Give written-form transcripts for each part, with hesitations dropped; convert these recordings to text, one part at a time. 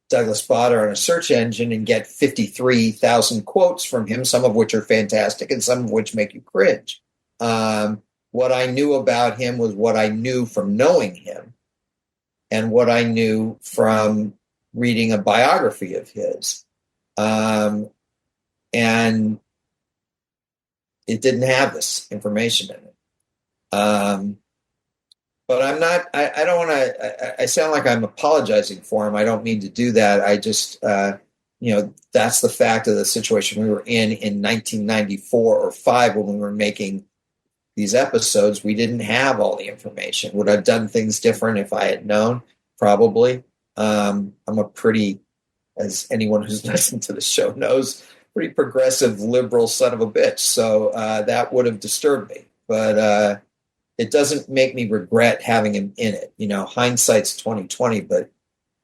Douglas Bader on a search engine and get 53,000 quotes from him, some of which are fantastic and some of which make you cringe. What I knew about him was what I knew from knowing him and what I knew from reading a biography of his. And it didn't have this information in it. But I'm not, I don't want to, I sound like I'm apologizing for him. I don't mean to do that. I just, that's the fact of the situation we were in 1994 or 5 when we were making these episodes. We didn't have all the information. Would I have done things different if I had known? Probably. I'm a pretty, as anyone who's listened to the show knows, pretty progressive liberal son of a bitch. So that would have disturbed me. But it doesn't make me regret having him in it. Hindsight's 20/20, but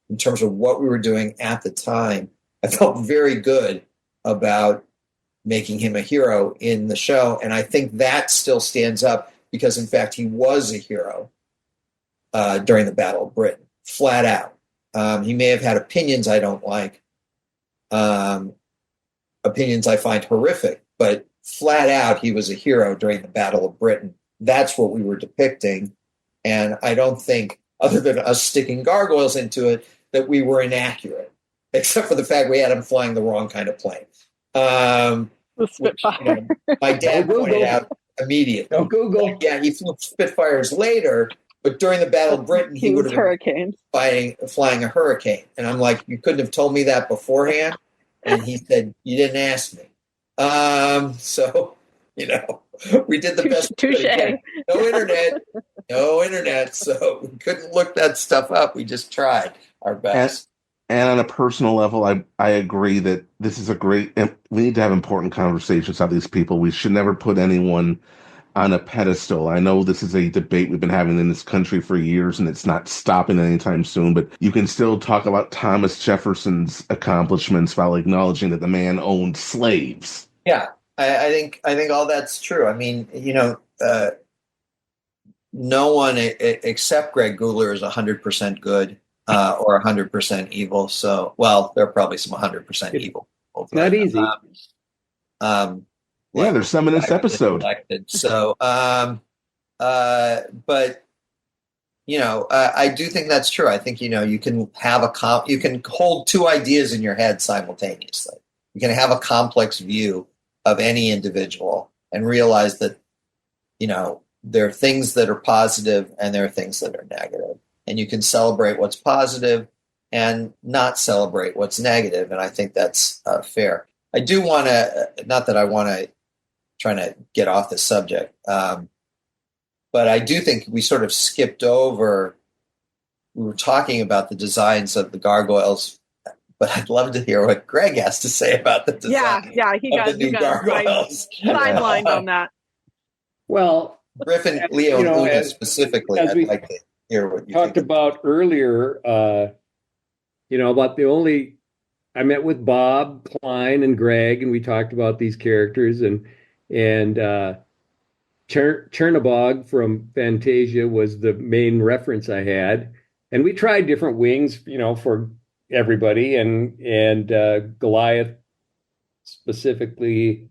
in terms of what we were doing at the time, I felt very good about making him a hero in the show. And I think that still stands up because, in fact, he was a hero during the Battle of Britain, flat out. He may have had opinions I don't like, opinions I find horrific, but flat out, he was a hero during the Battle of Britain. That's what we were depicting. And I don't think, other than us sticking gargoyles into it, that we were inaccurate, except for the fact we had him flying the wrong kind of plane. Which, my dad pointed out immediately. Oh, Google. Yeah, he flew Spitfires later, but during the Battle of Britain, he would have been flying a Hurricane. And I'm like, you couldn't have told me that beforehand? And he said, you didn't ask me. So, we did the best we could. Again. No internet. So we couldn't look that stuff up. We just tried our best. And on a personal level, I agree that this is we need to have important conversations about these people. We should never put anyone on a pedestal. I know this is a debate we've been having in this country for years, and it's not stopping anytime soon, but you can still talk about Thomas Jefferson's accomplishments while acknowledging that the man owned slaves. Yeah, I think all that's true. I mean, no one except Greg Guler is 100% good or 100% evil. So, well, there are probably some 100% evil. It's not easy. Yeah, there's some in this episode. So, but I do think that's true. I think you can have you can hold two ideas in your head simultaneously. You can have a complex view of any individual and realize that there are things that are positive and there are things that are negative, and you can celebrate what's positive and not celebrate what's negative. And I think that's fair. I do want to, not that I want to trying to get off the subject. But I do think we sort of skipped over, we were talking about the designs of the gargoyles, but I'd love to hear what Greg has to say about the design he got gargoyles. Timeline on that. Well, Griffin, Leo, and Una specifically, I'd like to hear what you talked about earlier, about I met with Bob Klein and Greg, and we talked about these characters, and Chernabog from Fantasia was the main reference I had. And we tried different wings, for everybody. And Goliath specifically,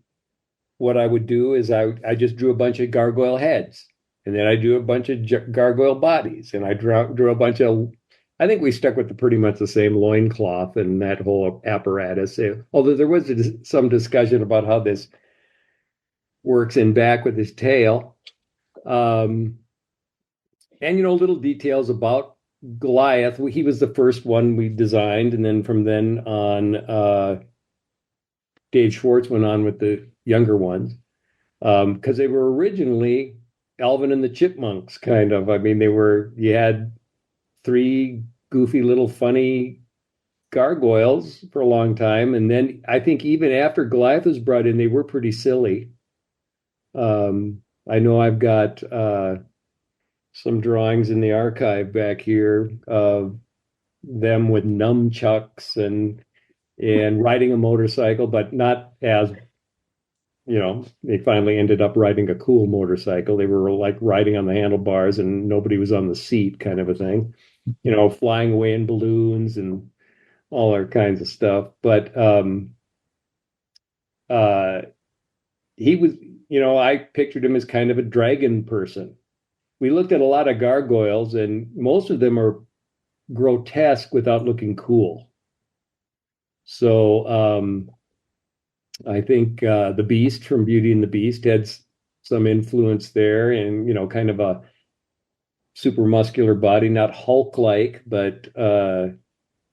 what I would do is I just drew a bunch of gargoyle heads. And then I drew a bunch of gargoyle bodies. And I drew a bunch of, I think we stuck with pretty much the same loincloth and that whole apparatus. Although there was some discussion about how this works in back with his tail. And, little details about Goliath. He was the first one we designed. And then from then on, Dave Schwartz went on with the younger ones. Because they were originally Alvin and the Chipmunks, kind of. I mean, you had 3 goofy little funny gargoyles for a long time. And then I think even after Goliath was brought in, they were pretty silly. I know I've got some drawings in the archive back here of them with nunchucks and riding a motorcycle, but not as, they finally ended up riding a cool motorcycle. They were like riding on the handlebars and nobody was on the seat kind of a thing, flying away in balloons and all our kinds of stuff. But uh, he was, I pictured him as kind of a dragon person. We looked at a lot of gargoyles, and most of them are grotesque without looking cool. So I think the Beast from Beauty and the Beast had some influence there, and kind of a super muscular body, not Hulk-like, but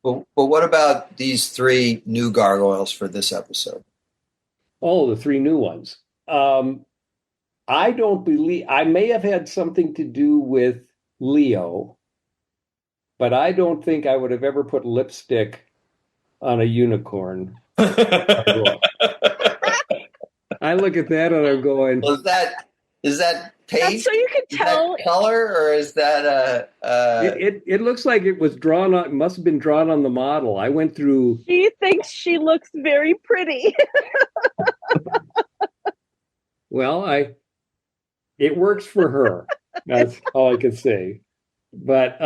But what about these three new gargoyles for this episode? the three new ones. I don't believe I may have had something to do with Leo, but I don't think I would have ever put lipstick on a unicorn. gargoyle. I look at that and I'm going, Well, is that paint? That's so you can Is tell. that color, or is that it looks like it was drawn on, must have been drawn on the model. I went through. She thinks she looks very pretty. Well, it works for her. That's all I can say. But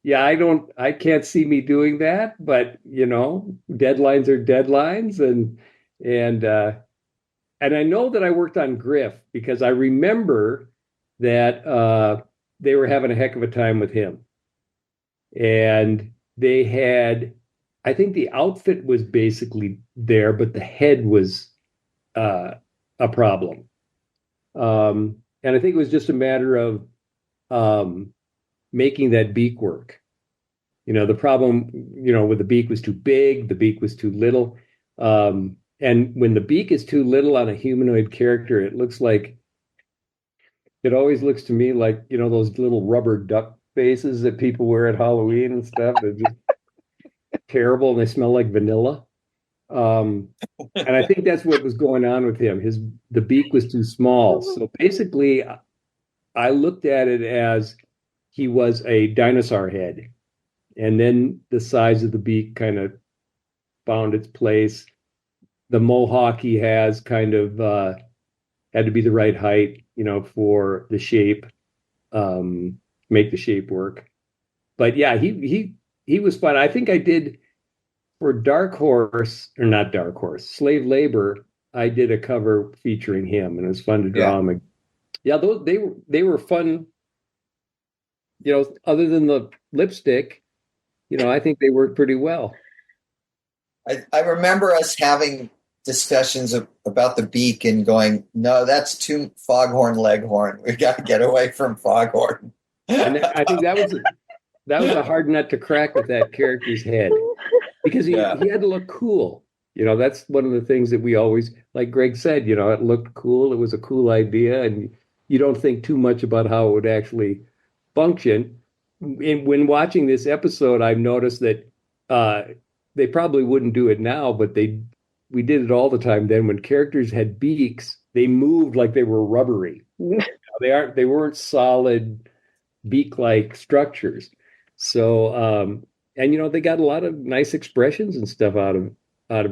yeah, I can't see me doing that, but deadlines are deadlines, and I know that I worked on Griff because I remember that they were having a heck of a time with him. And they had, I think the outfit was basically there, but the head was a problem. And I think it was just a matter of making that beak work. The problem, with the beak was too big, the beak was too little. And when the beak is too little on a humanoid character, it always looks to me like, those little rubber duck faces that people wear at Halloween and stuff. They're just terrible and they smell like vanilla. And I think that's what was going on with him. The beak was too small. So basically, I looked at it as he was a dinosaur head. And then the size of the beak kind of found its place. The mohawk he has kind of had to be the right height, for the shape, make the shape work. But yeah, he was fun. I think I did for not Dark Horse, Slave Labor. I did a cover featuring him, and it was fun to draw him. Yeah, they were fun. Other than the lipstick, I think they worked pretty well. I remember us having discussions about the beak and going, no, that's too Foghorn Leghorn. We got to get away from Foghorn. And I think that was a hard nut to crack with that character's head, because he had to look cool. That's one of the things that we always, like Greg said, it looked cool. It was a cool idea, and you don't think too much about how it would actually function. And when watching this episode, I've noticed that they probably wouldn't do it now, but we did it all the time then. When characters had beaks, they moved like they were rubbery. They weren't solid beak-like structures. So and they got a lot of nice expressions and stuff out of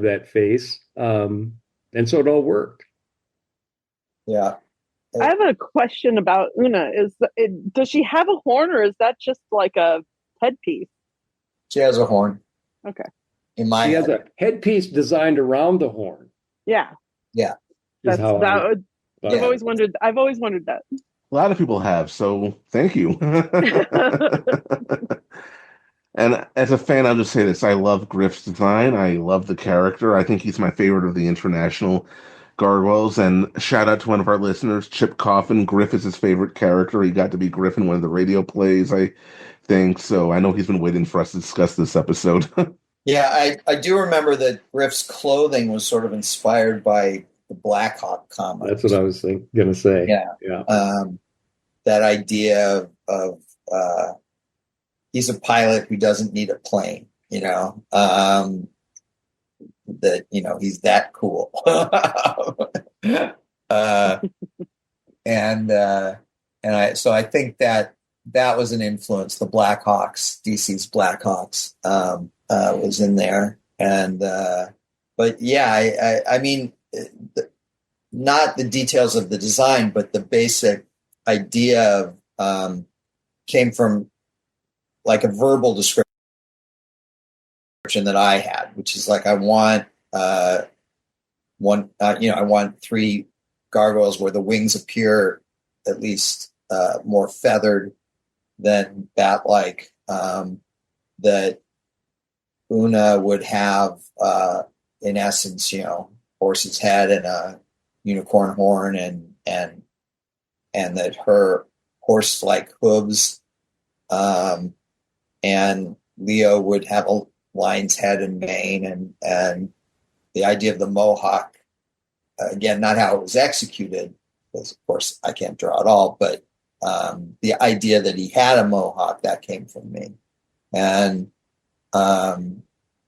that face. And so it all worked. Yeah. I have a question about Una. Does she have a horn, or is that just like a headpiece? She has a horn. Okay. She has a headpiece designed around the horn. Yeah. Yeah. I've always wondered. I've always wondered that. A lot of people have, so thank you. And as a fan, I'll just say this. I love Griff's design. I love the character. I think he's my favorite of the international gargoyles. And shout out to one of our listeners, Chip Coffin. Griff is his favorite character. He got to be Griff in one of the radio plays, I think. So I know he's been waiting for us to discuss this episode. Yeah, I do remember that Griff's clothing was sort of inspired by the Black Hawk comic. That's what I was going to say. Yeah. That idea of he's a pilot who doesn't need a plane, that, he's that cool. So I think that was an influence. The Blackhawks, DC's Blackhawks, was in there. And, but yeah, I mean, not the details of the design, but the basic idea came from like a verbal description that I had, which is like I want I want 3 gargoyles where the wings appear at least more feathered than bat-like. That Una would have, in essence, horse's head and a unicorn horn, and that her horse-like hooves, and Leo would have a lion's head and mane, and the idea of the mohawk, again, not how it was executed, because of course I can't draw it all, but the idea that he had a mohawk, that came from me. And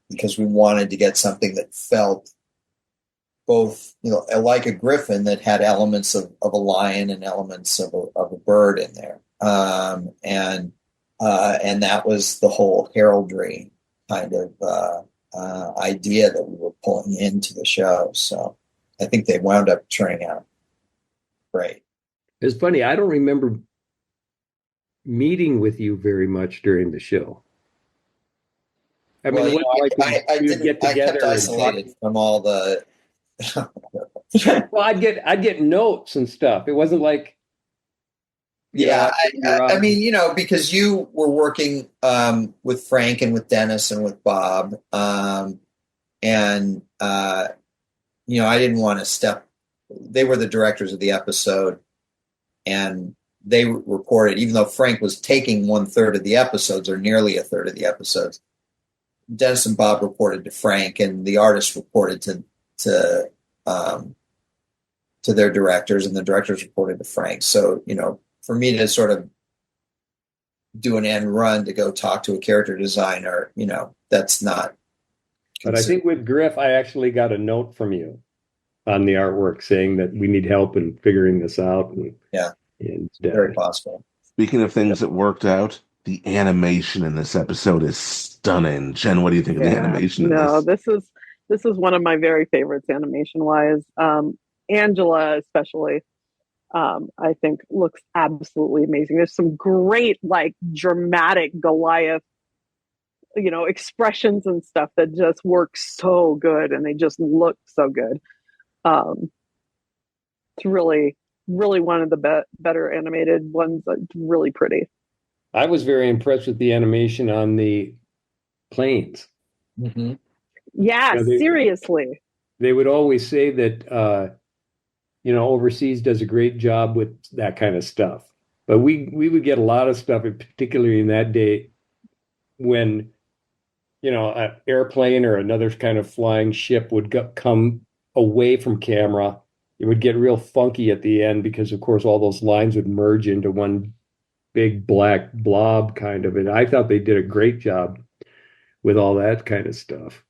because we wanted to get something that felt both, like a griffin that had elements of a lion and elements of a bird in there. And that was the whole heraldry kind of idea that we were pulling into the show. So I think they wound up turning out great. It's funny, I don't remember meeting with you very much during the show. I mean, I kept isolated from all the. Well, I'd get notes and stuff. It wasn't like. Yeah, I mean, because you were working with Frank and with Dennis and with Bob, and I didn't want to step. They were the directors of the episode, and they reported, even though Frank was taking 1/3 of the episodes, or nearly 1/3 of the episodes. Dennis and Bob reported to Frank, and the artists reported to their directors, and the directors reported to Frank. So, for me to sort of do an end run to go talk to a character designer, that's not. But I think with Griff, I actually got a note from you on the artwork saying that we need help in figuring this out. And very possible. Speaking of things that worked out, the animation in this episode is stunning. Jen, what do you think of the animation in this? This is one of my very favorites animation-wise. Angela, especially, I think looks absolutely amazing. There's some great, dramatic Goliath, expressions and stuff that just work so good, and they just look so good. It's really, really one of the better animated ones. It's really pretty. I was very impressed with the animation on the planes. Mm-hmm. Yeah, seriously. They would always say that, overseas does a great job with that kind of stuff. But we would get a lot of stuff, particularly in that day, when, an airplane or another kind of flying ship would come away from camera. It would get real funky at the end because, of course, all those lines would merge into one big black blob kind of it. I thought they did a great job with all that kind of stuff.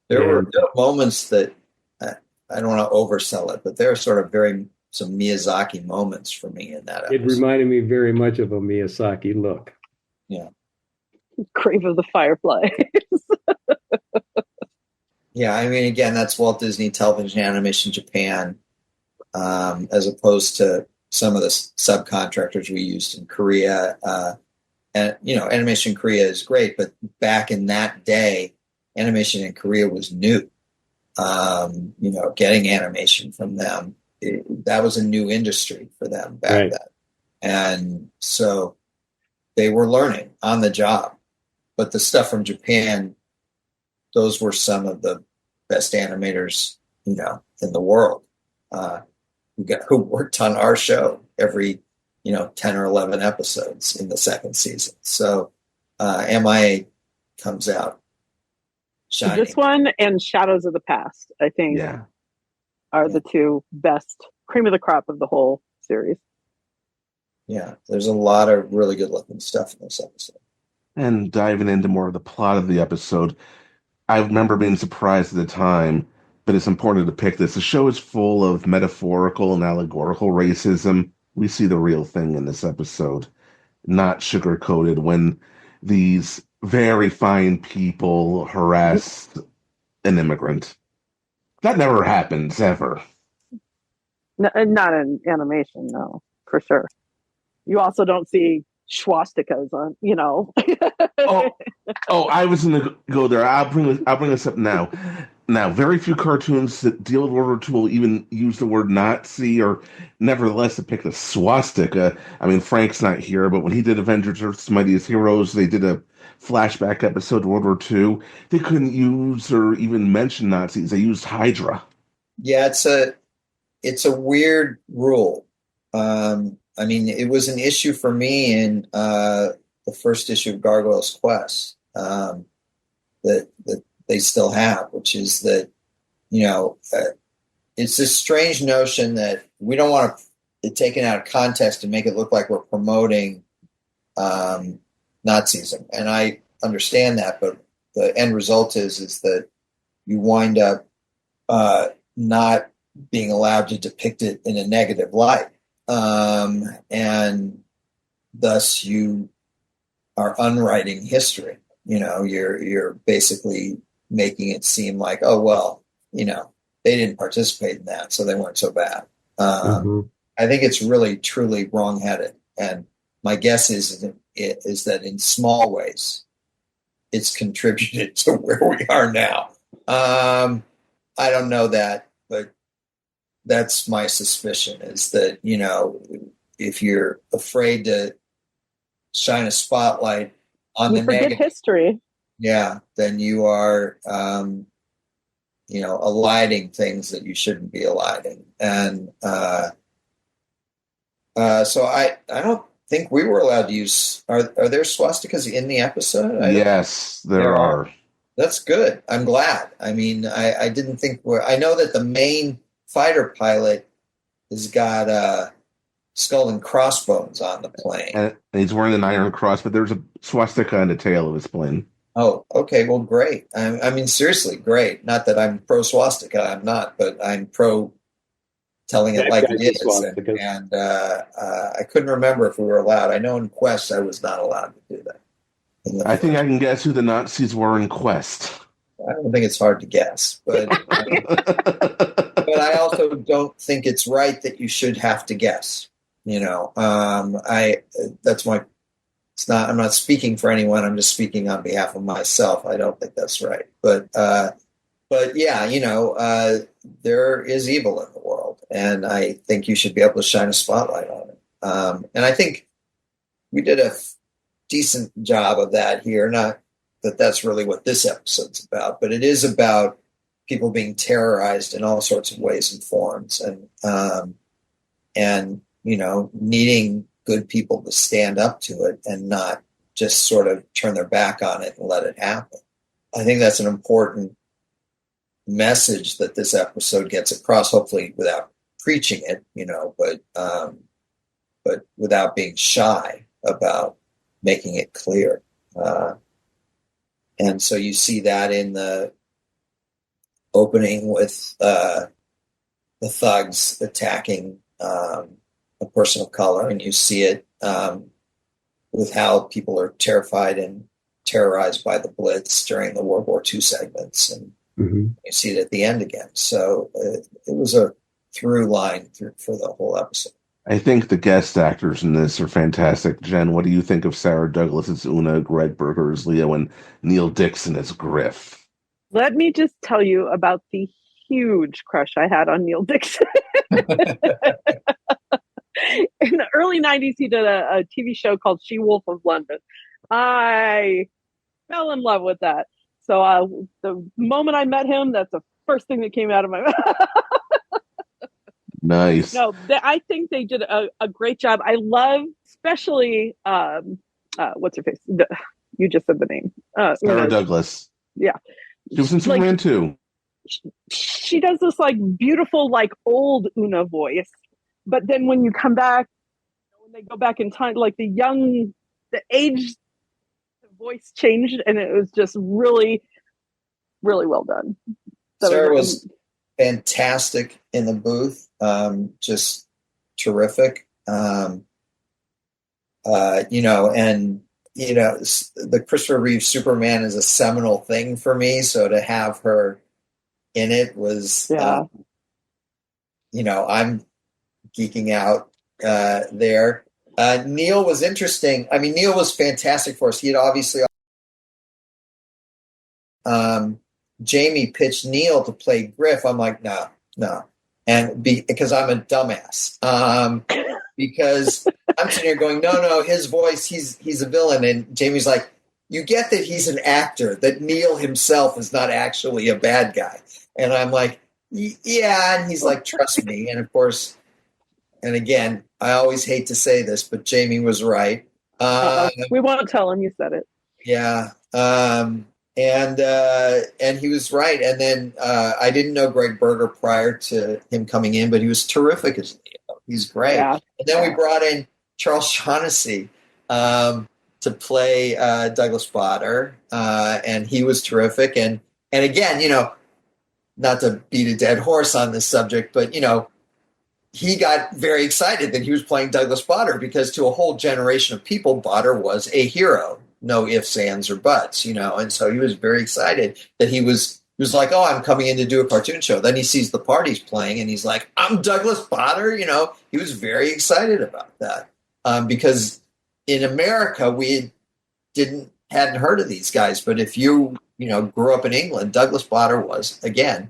There were moments that I don't want to oversell it, but there are sort of some Miyazaki moments for me in that episode. It reminded me very much of a Miyazaki look. Yeah. Grave of the Fireflies. Yeah, I mean, again, that's Walt Disney Television Animation Japan, as opposed to some of the subcontractors we used in Korea. And, animation in Korea is great, but back in that day, animation in Korea was new. Getting animation from them, that was a new industry for them back then. And so they were learning on the job. But the stuff from Japan, those were some of the best animators, in the world, who worked on our show every, 10 or 11 episodes in the second season. So M.I.A. comes out shining. This one and Shadows of the Past, I think, are the two best cream of the crop of the whole series. Yeah, there's a lot of really good looking stuff in this episode. And diving into more of the plot of the episode, I remember being surprised at the time, but it's important to pick this. The show is full of metaphorical and allegorical racism. We see the real thing in this episode, not sugar-coated, when these very fine people harass an immigrant. That never happens, ever. No, not in animation, no, for sure. You also don't see swastikas on, you know. Oh, I was going to go there. I'll bring this up now. Now, very few cartoons that deal with World War II will even use the word Nazi or nevertheless depict a swastika. I mean, Frank's not here, but when he did Avengers Earth's Mightiest Heroes, they did a flashback episode of World War II. They couldn't use or even mention Nazis. They used Hydra. Yeah, it's a weird rule. I mean, it was an issue for me in the first issue of Gargoyle's Quest that they still have, which is that, you know, it's this strange notion that we don't want it taken out of context and make it look like we're promoting Nazism. And I understand that, but the end result is that you wind up not being allowed to depict it in a negative light. And thus you are unwriting history. You know, you're basically making it seem like, oh, well, you know, they didn't participate in that, so they weren't so bad. I think it's really, truly wrongheaded. And my guess is that in small ways, it's contributed to where we are now. I don't know that, but that's my suspicion, is that, you know, if you're afraid to shine a spotlight on You the forget negative, history. yeah, then you are, you know, eliding things that you shouldn't be eliding. And so I don't think we were allowed to use. Are there swastikas in the episode? Yes, there are. That's good. I'm glad. I mean, I didn't think I know that the main fighter pilot has got skull and crossbones on the plane. And he's wearing an Iron Cross, but there's a swastika on the tail of his plane. Oh, okay. Well, great. I mean, seriously, great. Not that I'm pro swastika. I'm not, but I'm pro telling it like it is. And I couldn't remember if we were allowed. I know in Quest I was not allowed to do that. I think I can guess who the Nazis were in Quest. I don't think it's hard to guess, but but I also don't think it's right that you should have to guess. You know, that's my. It's not. I'm not speaking for anyone. I'm just speaking on behalf of myself. I don't think that's right. But yeah, you know, there is evil in the world, and I think you should be able to shine a spotlight on it. And I think we did a decent job of that here. Not that that's really what this episode's about, but it is about people being terrorized in all sorts of ways and forms, and you know, needing good people to stand up to it and not just sort of turn their back on it and let it happen. I think that's an important message that this episode gets across, hopefully without preaching it, you know, but without being shy about making it clear. And so you see that in the opening with the thugs attacking a person of color, and you see it with how people are terrified and terrorized by the Blitz during the World War II segments, and you see it at the end again. So it was a through line for the whole episode. I think the guest actors in this are fantastic. Jen, what do you think of Sarah Douglas as Una, Greg Berger as Leo, and Neil Dixon as Griff? Let me just tell you about the huge crush I had on Neil Dixon. In the early 90s, he did a TV show called She-Wolf of London. I fell in love with that. So the moment I met him, that's the first thing that came out of my mouth. Nice. No, I think they did a great job. I love, especially, what's her face? You just said the name. Sarah Douglas. Yeah. She was in Superman too. She does this like beautiful, like old Una voice. But then when you come back, when they go back in time, like the age, the voice changed, and it was just really, really well done. So Sarah was fantastic in the booth, just terrific. You know, and you know, the Christopher Reeve Superman is a seminal thing for me. So to have her in it was, you know, I'm geeking out there. Neil was interesting. I mean, Neil was fantastic for us. He had obviously Jamie pitched Neil to play Griff. I'm like, no, and because I'm a dumbass. Because I'm sitting here going, no, his voice, he's a villain, and Jamie's like, you get that he's an actor, that Neil himself is not actually a bad guy, and I'm like, yeah, and he's like, trust me, and of course, and again, I always hate to say this, but Jamie was right. We won't tell him you said it. Yeah. And he was right. And then I didn't know Greg Berger prior to him coming in, but he was terrific as Leo. He's great. Yeah. And then we brought in Charles Shaughnessy to play Douglas Bader, and he was terrific. And again, not to beat a dead horse on this subject, but he got very excited that he was playing Douglas Bader, because to a whole generation of people, Bader was a hero. No ifs, ands, or buts, and so he was very excited that he was like, oh, I'm coming in to do a cartoon show. Then he sees the parties playing and he's like, I'm Douglas Bader. He was very excited about that because in America, we hadn't heard of these guys. But if you grew up in England, Douglas Bader was, again,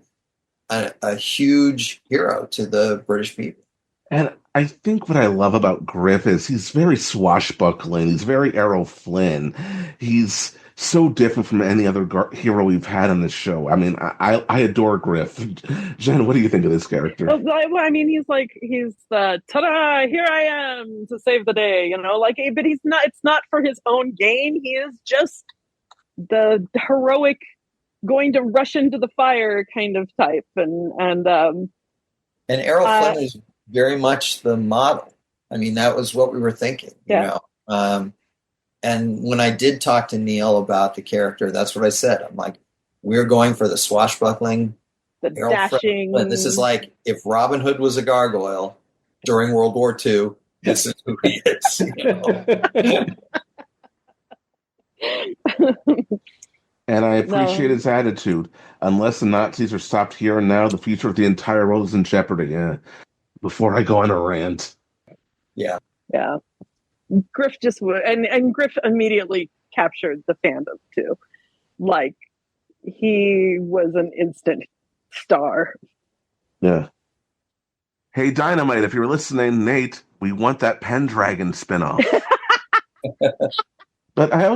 a huge hero to the British people. And I think what I love about Griff is he's very swashbuckling. He's very Errol Flynn. He's so different from any other hero we've had on the show. I mean, I adore Griff. Jen, what do you think of this character? Well, I mean, he's the ta-da, here I am to save the day, but he's not, it's not for his own gain. He is just the heroic, going to rush into the fire kind of type. And Errol Flynn is very much the model. I mean, that was what we were thinking, And when I did talk to Neil about the character, that's what I said. I'm like, we're going for the swashbuckling, the dashing. This is like if Robin Hood was a gargoyle during World War II. This is who he is. And I appreciate his attitude. Unless the Nazis are stopped here and now, the future of the entire world is in jeopardy. Yeah. Before I go on a rant. Yeah. Yeah. Griff just would, and Griff immediately captured the fandom too. Like, he was an instant star. Yeah. Hey, Dynamite, if you're listening, Nate, we want that Pendragon spinoff. But I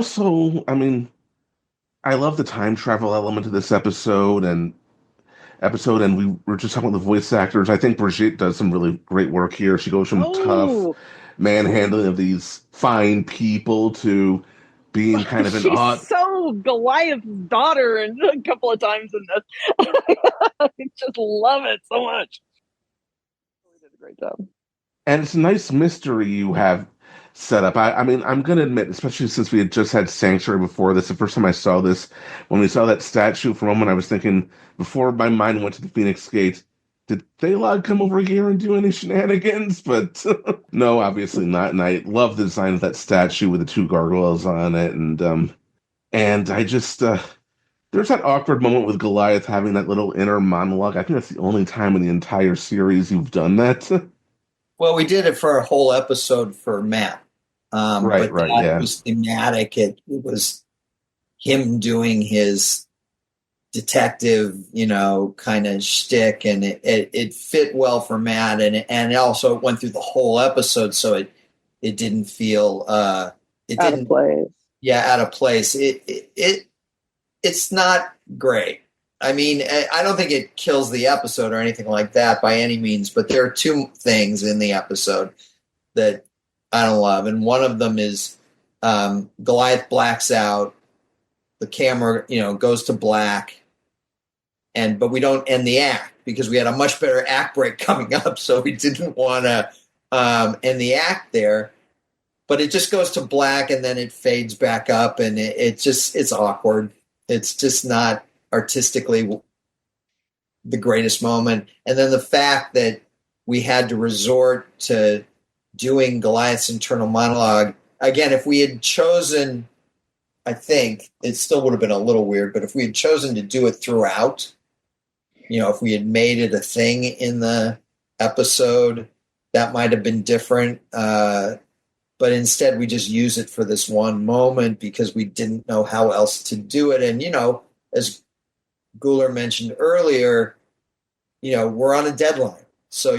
love the time travel element of this episode, and we were just talking about the voice actors. I think Brigitte does some really great work here. She goes from tough manhandling of these fine people to being kind of an odd. She's so Goliath's daughter and a couple of times in this. I just love it so much. She did a great job. And it's a nice mystery you have set up. I mean, I'm going to admit, especially since we had just had Sanctuary before this, the first time I saw this, when we saw that statue for a moment, I was thinking, before my mind went to the Phoenix Gate, did Thaylog come over here and do any shenanigans? But no, obviously not. And I love the design of that statue with the two gargoyles on it. And I just, there's that awkward moment with Goliath having that little inner monologue. I think that's the only time in the entire series you've done that. Well, we did it for a whole episode for Matt. Right. It was thematic. It was him doing his detective, kind of shtick, and it fit well for Matt, and also it went through the whole episode, so it didn't feel out of place. Yeah, out of place. It's not great. I mean, I don't think it kills the episode or anything like that by any means, but there are two things in the episode that I don't love. And one of them is Goliath blacks out, the camera, goes to black, but we don't end the act because we had a much better act break coming up, so we didn't want to end the act there. But it just goes to black and then it fades back up, and it's awkward. It's just not artistically the greatest moment. And then the fact that we had to resort to doing Goliath's internal monologue again, if we had chosen, I think it still would have been a little weird, but if we had chosen to do it throughout, if we had made it a thing in the episode, that might have been different. but instead we just use it for this one moment because we didn't know how else to do it. And, as Guler mentioned earlier, we're on a deadline. So,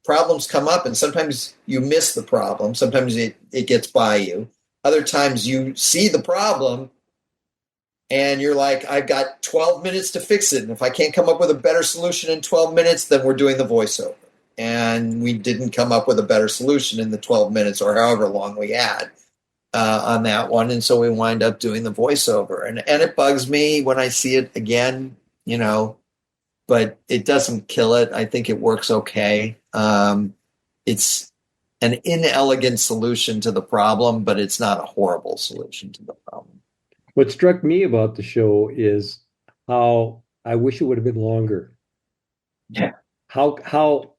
problems come up and sometimes you miss the problem. Sometimes it gets by you. Other times you see the problem and you're like, I've got 12 minutes to fix it. And if I can't come up with a better solution in 12 minutes, then we're doing the voiceover. And we didn't come up with a better solution in the 12 minutes or however long we had on that one. And so we wind up doing the voiceover. And it bugs me when I see it again, but it doesn't kill it. I think it works okay. It's an inelegant solution to the problem, but it's not a horrible solution to the problem. What struck me about the show is how I wish it would have been longer. Yeah. How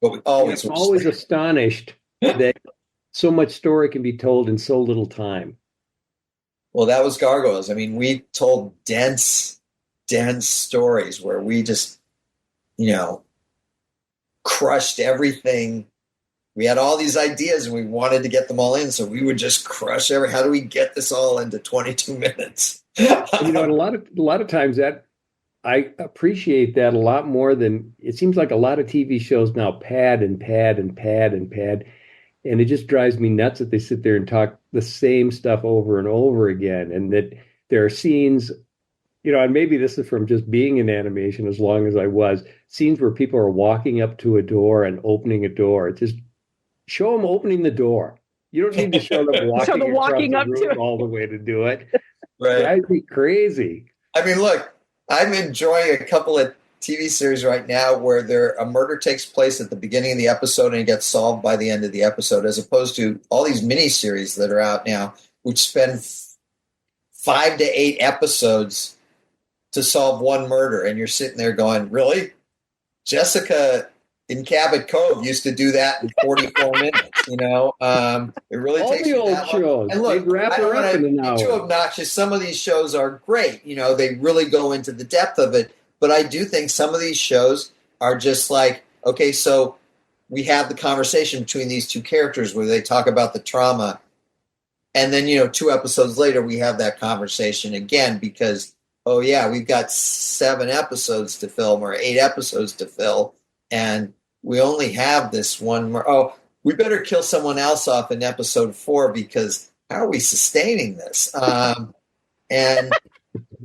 but we always I'm always astonished that so much story can be told in so little time. Well, that was Gargoyles. I mean, we told dense stories where we just, crushed everything. We had all these ideas and we wanted to get them all in. So we would just crush how do we get this all into 22 minutes? And a lot of times that I appreciate that a lot more than it seems like a lot of TV shows now pad. And it just drives me nuts that they sit there and talk the same stuff over and over again. And that there are scenes, and maybe this is from just being in animation as long as I was, scenes where people are walking up to a door and opening a door. Just show them opening the door. You don't need to show them walking up to it all the way to do it. Right. Drives me crazy. I mean, look, I'm enjoying a couple of TV series right now where a murder takes place at the beginning of the episode and it gets solved by the end of the episode, as opposed to all these miniseries that are out now, which spend 5 to 8 episodes to solve one murder. And you're sitting there going, really? Jessica in Cabot Cove used to do that in 44 minutes, it really all takes the old that shows. long. And look, They'd wrap her up in an hour. Too obnoxious. Some of these shows are great. They really go into the depth of it. But I do think some of these shows are just like, okay, so we have the conversation between these two characters where they talk about the trauma. And then, 2 episodes later, we have that conversation again because, oh, yeah, we've got 7 episodes to film or 8 episodes to fill. And we only have this one more. Oh, we better kill someone else off in episode 4 because how are we sustaining this? And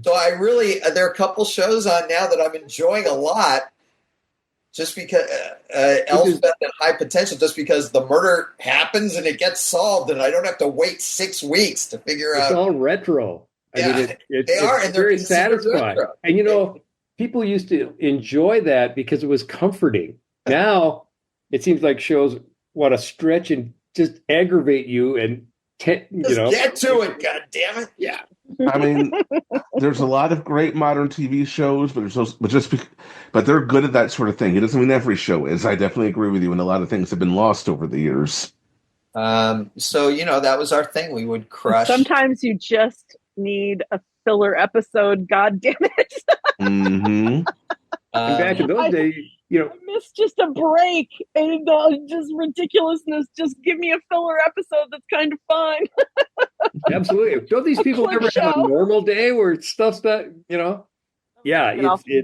so there are a couple shows on now that I'm enjoying a lot just because Elspeth and High Potential, just because the murder happens and it gets solved and I don't have to wait 6 weeks to figure out. It's all retro. Yeah, they are. And they're very satisfying. retro. And, people used to enjoy that because it was comforting. Now it seems like shows want to stretch and just aggravate you and get to it. God damn it! Yeah. I mean, there's a lot of great modern TV shows, but they're good at that sort of thing. It doesn't mean every show is. I definitely agree with you, and a lot of things have been lost over the years. So that was our thing. We would crush. Sometimes you just need a filler episode. God damn it! Mm-hmm. Back in those days, I miss just a break and just ridiculousness. Just give me a filler episode that's kind of fun. Absolutely. Don't these people ever have a normal day where stuff's not, Yeah,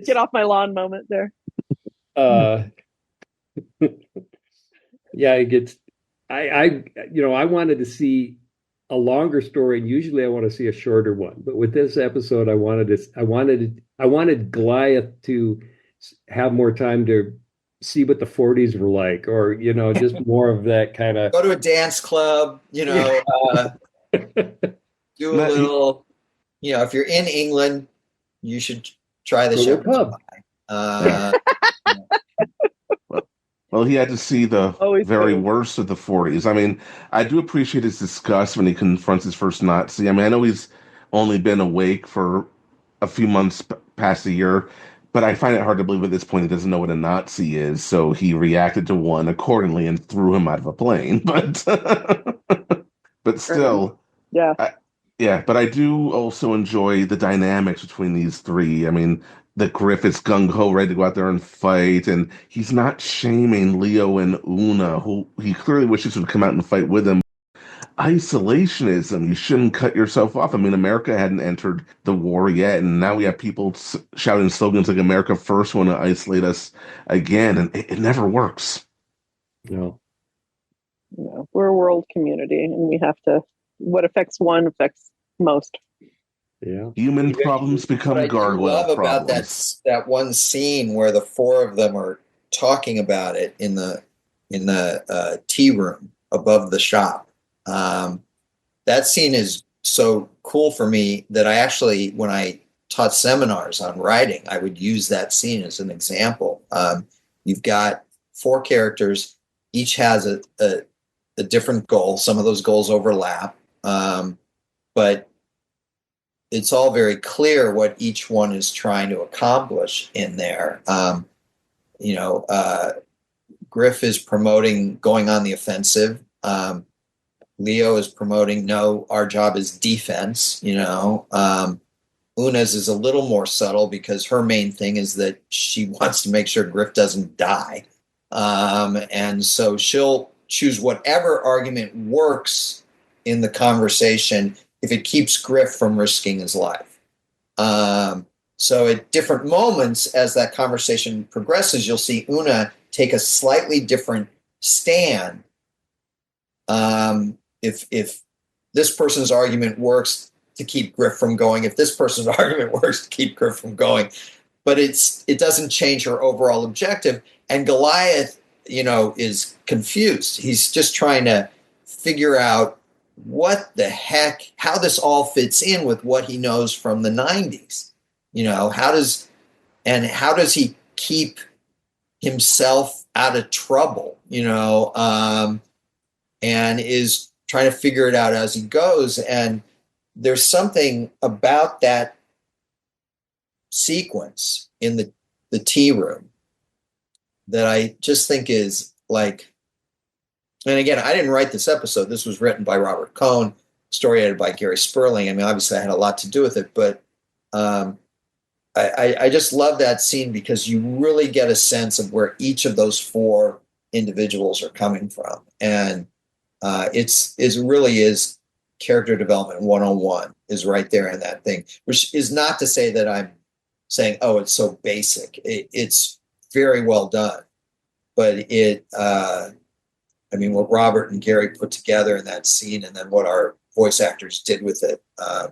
get off my lawn moment there. Yeah, it gets. I wanted to see a longer story, and usually I want to see a shorter one. But with this episode, I wanted Goliath to have more time to see what the 40s were like, or just more of that kind of go to a dance club, do a little, if you're in England, you should try the show. Well, he had to see the very worst of the 40s. I mean, I do appreciate his disgust when he confronts his first Nazi. I mean, I know he's only been awake for a few months past a year, but I find it hard to believe at this point he doesn't know what a Nazi is. So he reacted to one accordingly and threw him out of a plane. But still, yeah. But I do also enjoy the dynamics between these three. I mean, the Griffith's gung-ho, ready to go out there and fight, and he's not shaming Leo and Una, who he clearly wishes would come out and fight with him. isolationism. You shouldn't cut yourself off. I mean, America hadn't entered the war yet, and now we have people shouting slogans like "America first" want to isolate us again, and it never works. No. We're a world community, and we have to. What affects one affects most. Yeah. Human problems become what I do gargoyle love about problems. that one scene where the four of them are talking about it in the tea room above the shop. That scene is so cool for me that I actually, when I taught seminars on writing, I would use that scene as an example. You've got four characters, each has a different goal. Some of those goals overlap, but it's all very clear what each one is trying to accomplish in there. Griff is promoting going on the offensive. Leo is promoting, no, our job is defense. Una's is a little more subtle because her main thing is that she wants to make sure Griff doesn't die. And so she'll choose whatever argument works in the conversation if it keeps Griff from risking his life. So at different moments as that conversation progresses, you'll see Una take a slightly different stand. If this person's argument works to keep Griff from going, if this person's argument works to keep Griff from going, but it doesn't change her overall objective. And Goliath, is confused. He's just trying to figure out what the heck, how this all fits in with what he knows from the 90s. How does he keep himself out of trouble, and is trying to figure it out as he goes. And there's something about that sequence in the tea room that I just think is like, and again, I didn't write this episode. This was written by Robert Cohn, story edited by Gary Sperling. I mean, obviously I had a lot to do with it, but I just love that scene because you really get a sense of where each of those four individuals are coming from. And it really is character development 101 is right there in that thing, which is not to say that I'm saying, oh, it's so basic. It's very well done, but what Robert and Gary put together in that scene, and then what our voice actors did with it, I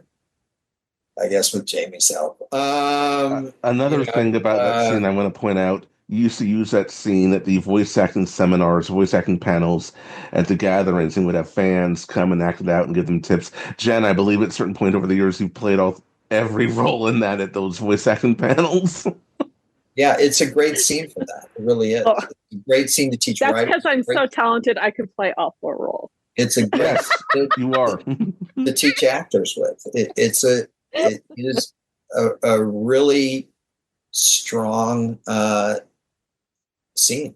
guess with Jamie's help. Another thing about that scene I want to point out, you used to use that scene at the voice acting seminars, voice acting panels at the gatherings, and would have fans come and act it out and give them tips. Jen, I believe at a certain point over the years, you've played every role in that at those voice acting panels. Yeah, it's a great scene for that. It really is. It's a great scene to teach writing. That's because I'm so talented, I can play all four roles. It's a great you are to teach actors with. It is a really strong scene.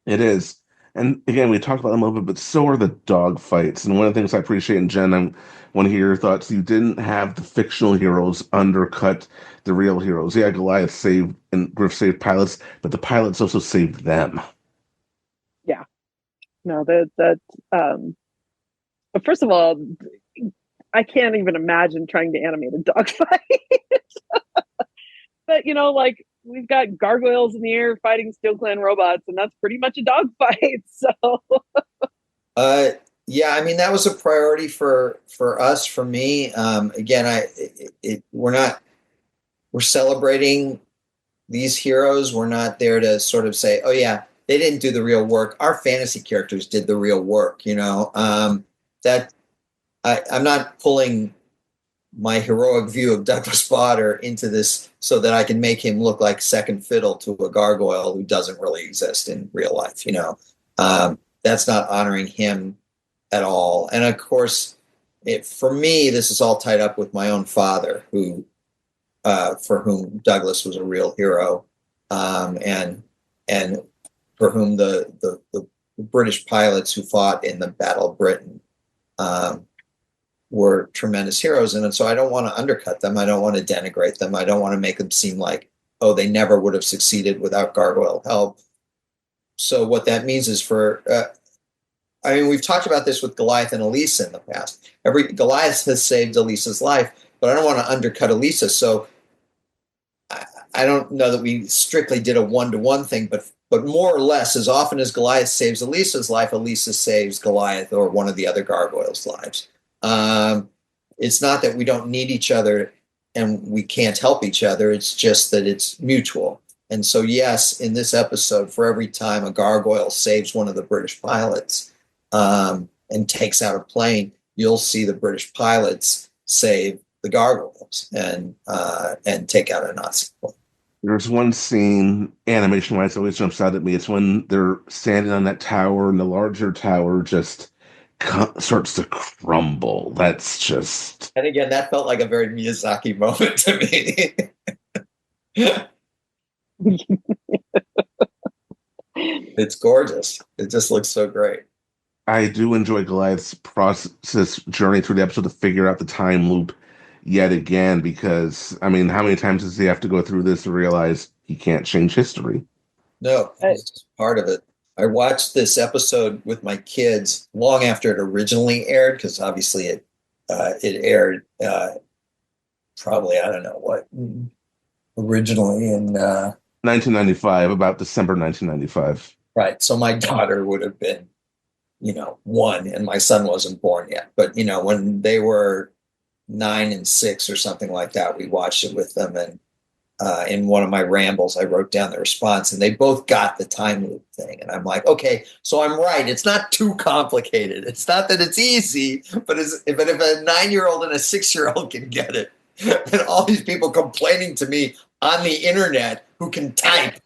It is. And again, we talked about them a little bit, but so are the dog fights. And one of the things I appreciate, and Jen, I want to hear your thoughts. You didn't have the fictional heroes undercut the real heroes. Yeah, Goliath saved and Griff saved pilots, but the pilots also saved them. Yeah. No, but first of all, I can't even imagine trying to animate a dogfight. But we've got gargoyles in the air fighting Steel Clan robots, and that's pretty much a dogfight. So, yeah, I mean that was a priority for us. For me, again, we're celebrating these heroes. We're not there to sort of say, oh yeah, they didn't do the real work. Our fantasy characters did the real work. That I'm not pulling my heroic view of Douglas Bader into this so that I can make him look like second fiddle to a gargoyle who doesn't really exist in real life. That's not honoring him at all. And of course, for me, this is all tied up with my own father, who, for whom Douglas was a real hero, and for whom the British pilots who fought in the Battle of Britain were tremendous heroes. And so I don't want to undercut them. I don't want to denigrate them. I don't want to make them seem like, oh, they never would have succeeded without gargoyle help. So what that means is for I mean, we've talked about this with Goliath and Elisa in the past. Goliath has saved Elisa's life, but I don't want to undercut Elisa. So I don't know that we strictly did a one-to-one thing, but more or less, as often as Goliath saves Elisa's life, Elisa saves Goliath or one of the other gargoyles' lives. It's not that we don't need each other and we can't help each other. It's just that it's mutual. And so, yes, in this episode, for every time a gargoyle saves one of the British pilots and takes out a plane, you'll see the British pilots save the gargoyles and take out a Nazi plane. There's one scene, animation-wise, always jumps out at me. It's when they're standing on that tower, and the larger tower just starts to crumble. That's just... And again, that felt like a very Miyazaki moment to me. It's gorgeous. It just looks so great. I do enjoy Goliath's process journey through the episode to figure out the time loop yet again, because, I mean, how many times does he have to go through this to realize he can't change history? No, it's just part of it. I watched this episode with my kids long after it originally aired, because obviously it aired probably, I don't know what, originally in 1995, about December 1995. Right. So my daughter would have been, 1, and my son wasn't born yet. But, when they were 9 and 6 or something like that, we watched it with them. And in one of my rambles, I wrote down the response, and they both got the time loop thing. And I'm like, okay, so I'm right. It's not too complicated. It's not that it's easy, but if a 9-year-old and a 6-year-old can get it, and all these people complaining to me on the internet who can type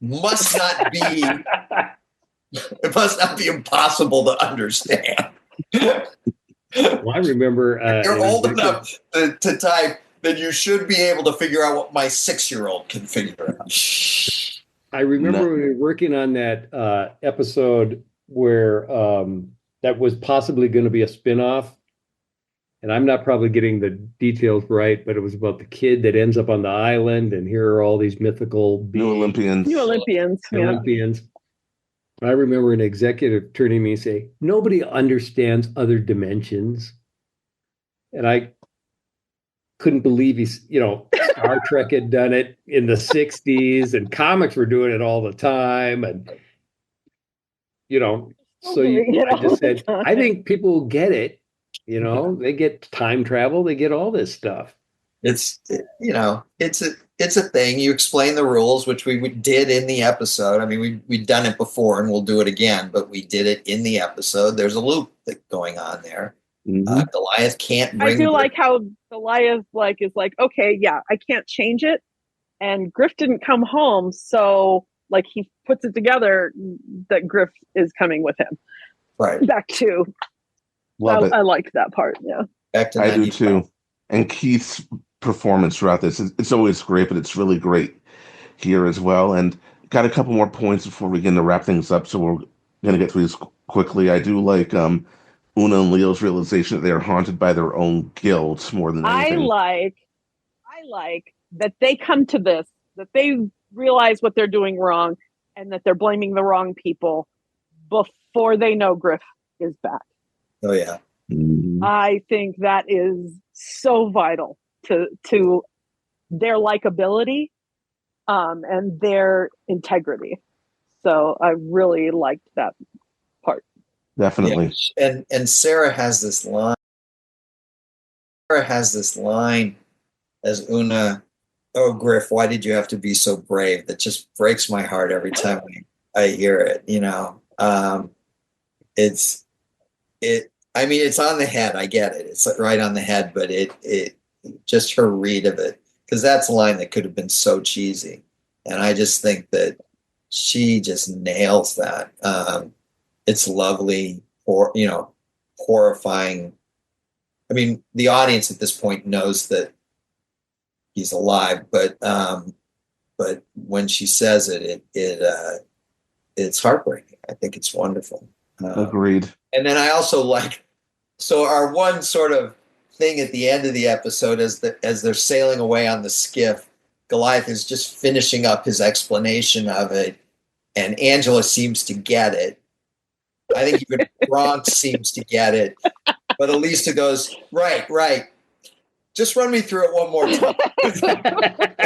must not be it must not be impossible to understand. Well, I remember if you're old enough to type, then you should be able to figure out what my 6-year-old can figure out. I remember when we were working on that episode where that was possibly going to be a spin-off. And I'm not probably getting the details right, but it was about the kid that ends up on the island, and here are all these mythical beings. New Olympians. Olympians. I remember an executive turning to me and say, "Nobody understands other dimensions." And I couldn't believe Star Trek had done it in the 60s, and comics were doing it all the time. And, I just said, I think people get it. They get time travel, they get all this stuff. It's a thing. You explain the rules, which we did in the episode. I mean, we'd done it before and we'll do it again, but we did it in the episode. There's a loop going on there. Mm-hmm. Goliath can't bring... I do like how Goliath is like, okay, yeah, I can't change it. And Griff didn't come home, so he puts it together that Griff is coming with him. Right. Back to... I liked that part, yeah. I do too. And Keith's performance throughout this, it's always great, but it's really great here as well. And got a couple more points before we begin to wrap things up, so we're going to get through this quickly. I do like Una and Leo's realization that they are haunted by their own guilt more than anything. I like that they come to this, that they realize what they're doing wrong, and that they're blaming the wrong people before they know Griff is back. Oh, yeah. Mm-hmm. I think that is so vital to their likability and their integrity. So I really liked that part. Definitely. Yeah. And Sarah has this line. As Una, "Oh, Griff, why did you have to be so brave?" That just breaks my heart every time I hear it. It's on the head. I get it. It's right on the head, but it just her read of it, because that's a line that could have been so cheesy. And I just think that she just nails that. It's lovely, or, horrifying. I mean, the audience at this point knows that he's alive, but when she says it, it's heartbreaking. I think it's wonderful. Agreed. And then I also so our one sort of thing at the end of the episode as they're sailing away on the skiff, Goliath is just finishing up his explanation of it, and Angela seems to get it. I think even Bronx seems to get it. But Elisa goes, right. Just run me through it one more time. And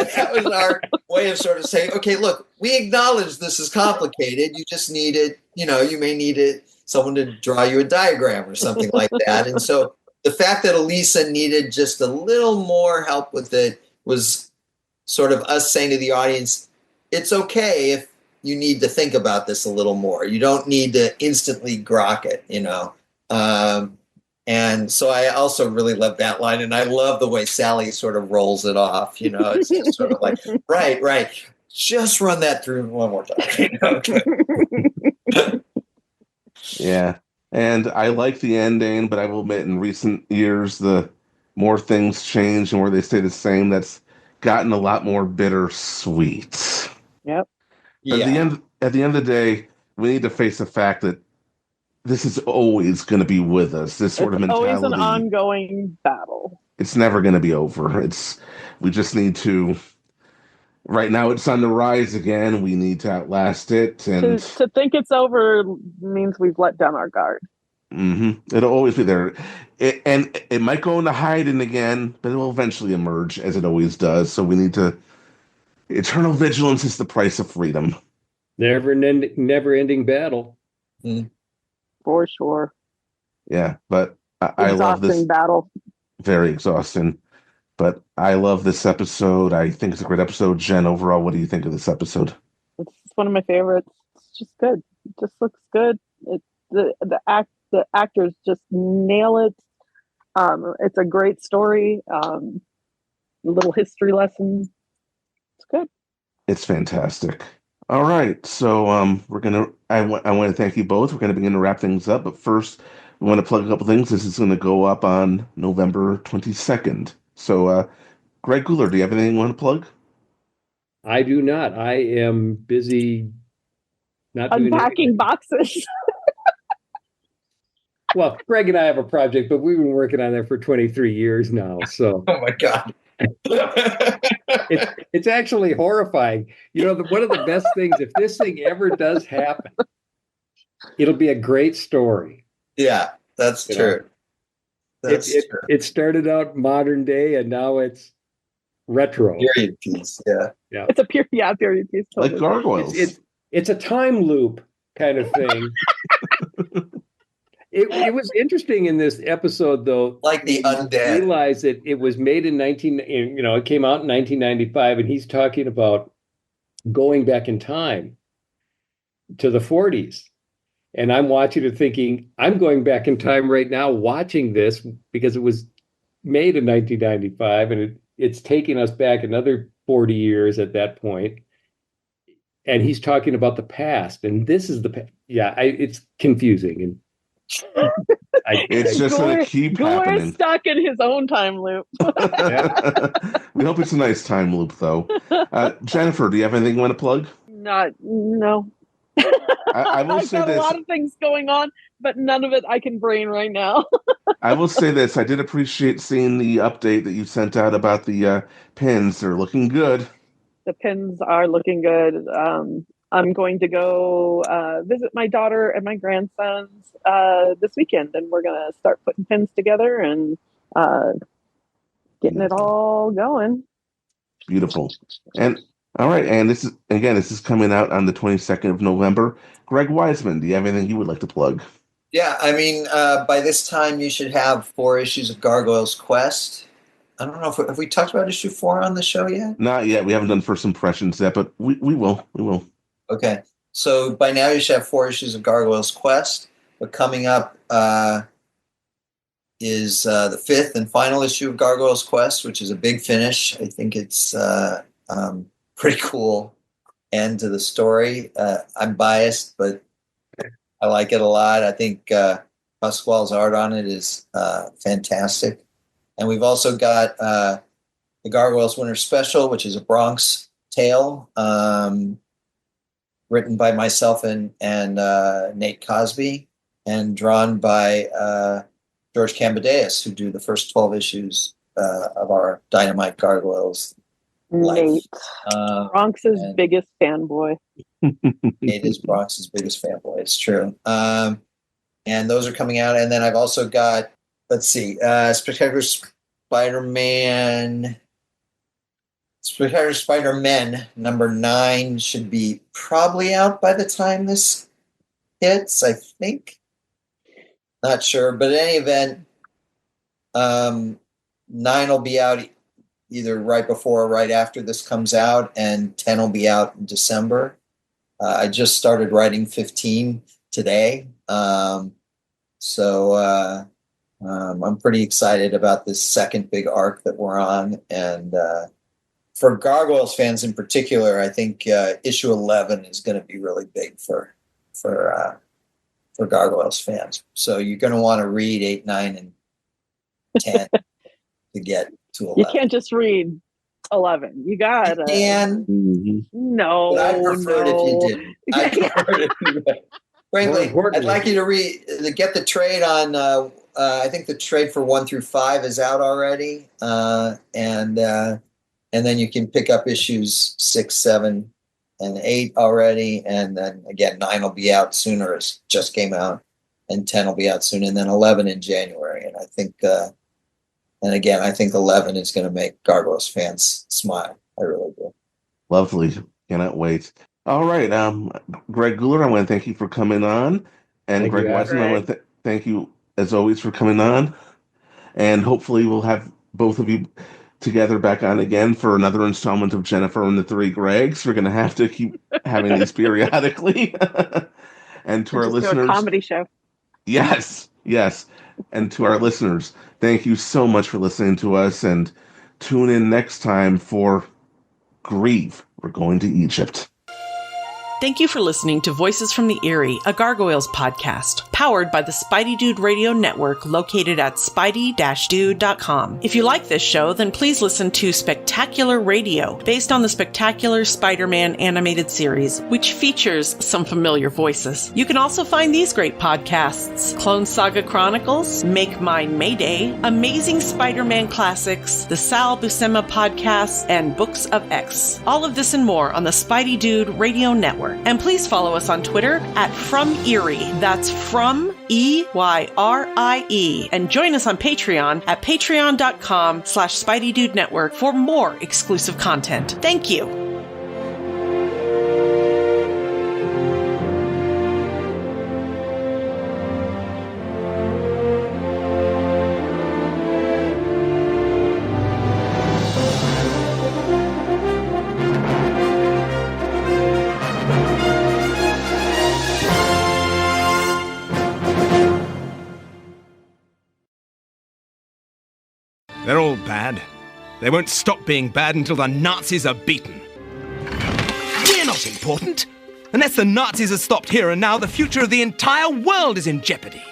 that was our way of sort of saying, okay, look, we acknowledge this is complicated. You just need it, you may need it, someone to draw you a diagram or something like that. And so the fact that Elisa needed just a little more help with it was sort of us saying to the audience, it's okay if you need to think about this a little more. You don't need to instantly grok it, and so I also really love that line. And I love the way Sally sort of rolls it off. It's just sort of like, right. Just run that through one more time. Yeah. And I like the ending, but I will admit in recent years, the more things change and where they stay the same, that's gotten a lot more bittersweet. Yep. But at the end of the day, we need to face the fact that this is always going to be with us. This sort of mentality. Always an ongoing battle. It's never going to be over. We just need to. Right now, it's on the rise again. We need to outlast it, and to think it's over means we've let down our guard. Mm-hmm. It'll always be there, and it might go into hiding again, but it will eventually emerge, as it always does. So we need to. Eternal vigilance is the price of freedom. Never-ending battle. Mm. For sure. Yeah, but I love this battle. Very exhausting. But I love this episode. I think it's a great episode. Jen, overall, what do you think of this episode? It's one of my favorites. It's just good. It just looks good. The actors just nail it. It's a great story. A little history lesson. It's good. It's fantastic. All right, so I want to thank you both. We're going to begin to wrap things up, but first we want to plug a couple things. This is going to go up on November 22nd. So, Greg Guler, do you have anything you want to plug? I do not. I am busy not unpacking boxes. Well, Greg and I have a project, but we've been working on that for 23 years now. So, oh my God. It's actually horrifying. One of the best things, if this thing ever does happen, it'll be a great story. Yeah, that's true. It started out modern day, and now it's retro. Period piece, yeah. It's a period piece. Totally. Like gargoyles. It's a time loop kind of thing. It was interesting in this episode, though. Like the undead. Realize that it was made in it came out in 1995, and he's talking about going back in time to the 40s. And I'm watching it thinking, I'm going back in time right now watching this because it was made in 1995, and it's taking us back another 40 years at that point. And he's talking about the past, and this is the past. Yeah, it's confusing. And it's just going to keep happening. Guler's stuck in his own time loop. We hope it's a nice time loop, though. Jennifer, do you have anything you want to plug? No. I will say I've got this. a lot of things going on, but none of it I can brain right now. I will say this. I did appreciate seeing the update that you sent out about the pins. They're looking good. The pins are looking good. I'm going to go visit my daughter and my grandsons this weekend, and we're going to start putting pins together and getting it all going. Beautiful. And all right, and this is coming out on the 22nd of November. Greg Weisman, do you have anything you would like to plug? Yeah, I mean, by this time you should have 4 issues of Gargoyle's Quest. I don't know have we talked about issue 4 on the show yet? Not yet. We haven't done first impressions yet, but we will. We will. Okay. So by now you should have 4 issues of Gargoyle's Quest. But coming up is the 5th and final issue of Gargoyle's Quest, which is a big finish. I think it's pretty cool end to the story. I'm biased, but I like it a lot. I think Pasquale's art on it is fantastic. And we've also got the Gargoyles Winter Special, which is a Bronx tale, written by myself and Nate Cosby, and drawn by George Cambadeas, who do the first 12 issues of our Dynamite Gargoyles life. Nate, Bronx's biggest fanboy. Nate is Bronx's biggest fanboy. It's true. and those are coming out. And then I've also got, let's see, Spectacular Spider-Man number 9 should be probably out by the time this hits, I think. Not sure, but in any event, 9 will be out either right before or right after this comes out, and 10 will be out in December. I just started writing 15 today, so I'm pretty excited about this second big arc that we're on, and for Gargoyles fans in particular, I think issue 11 is going to be really big for Gargoyles fans. So you're going to want to read 8, 9, and 10 to get to 11. You can't just read 11. You gotta. You can. No. But I prefer it if you didn't. I prefer it if you didn't. Frankly, I'd like you to get the trade on. I think the trade for 1 through 5 is out already, and then you can pick up issues 6, 7, and 8 already, and then again 9 will be out sooner. It just came out, and 10 will be out soon, and then 11 in January. And I think, and again, I think 11 is going to make Gargoyles fans smile. I really do. Lovely. Cannot wait. All right. Greg Guler, I want to thank you for coming on. And Greg Weisman, I want to thank you, as always, for coming on. And hopefully we'll have both of you together back on again for another installment of Jennifer and the Three Gregs. We're going to have to keep having these periodically. And to our listeners, a comedy show. Yes. And to our listeners, thank you so much for listening to us, and tune in next time for Grieve. We're going to Egypt. Thank you for listening to Voices from the Eyrie, a Gargoyles podcast, powered by the Spidey Dude Radio Network, located at spidey-dude.com. If you like this show, then please listen to Spectacular Radio, based on the Spectacular Spider-Man animated series, which features some familiar voices. You can also find these great podcasts: Clone Saga Chronicles, Make Mine Mayday, Amazing Spider-Man Classics, the Sal Buscema Podcast, and Books of X. All of this and more on the Spidey Dude Radio Network. And please follow us on Twitter at From Eyrie. That's From EYRIE. And join us on Patreon at patreon.com/SpideyDude Network for more exclusive content. Thank you. They're all bad. They won't stop being bad until the Nazis are beaten. We're not important. Unless the Nazis are stopped here and now, the future of the entire world is in jeopardy.